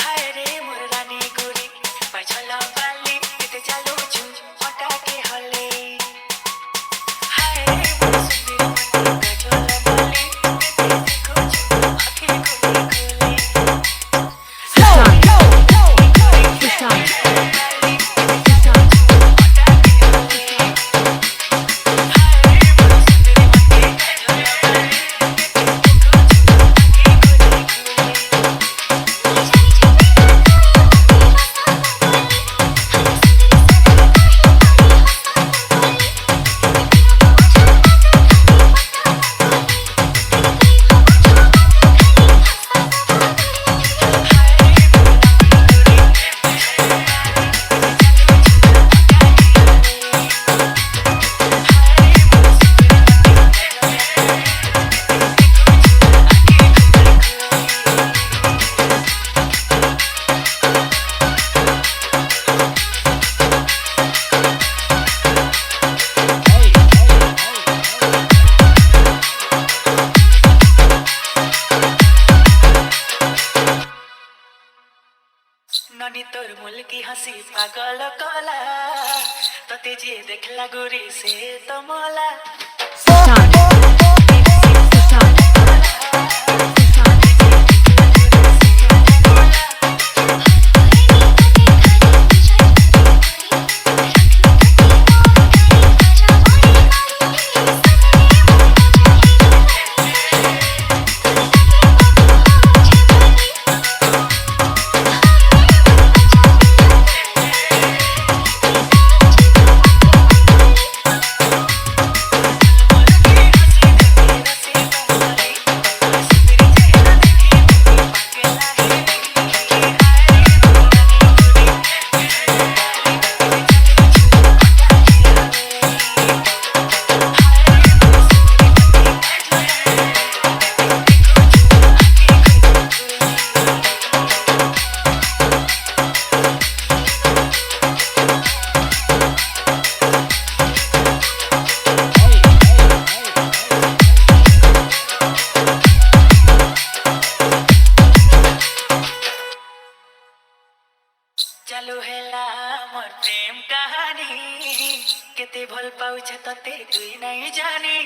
हाय रे मोर रानी गुरी पाछल बाली केते चालू छु हटा के हले हाय रे मोर सुंदर मटी पाछल बाली केते देखो छु आँखें खुली खुली ननी तोर मुल की हंसी पागल कला तते जे देखला गोरी से तो मोला चालू हेला मोर प्रेम कहानी केते भल पाउछ तते तुई नहीं जानी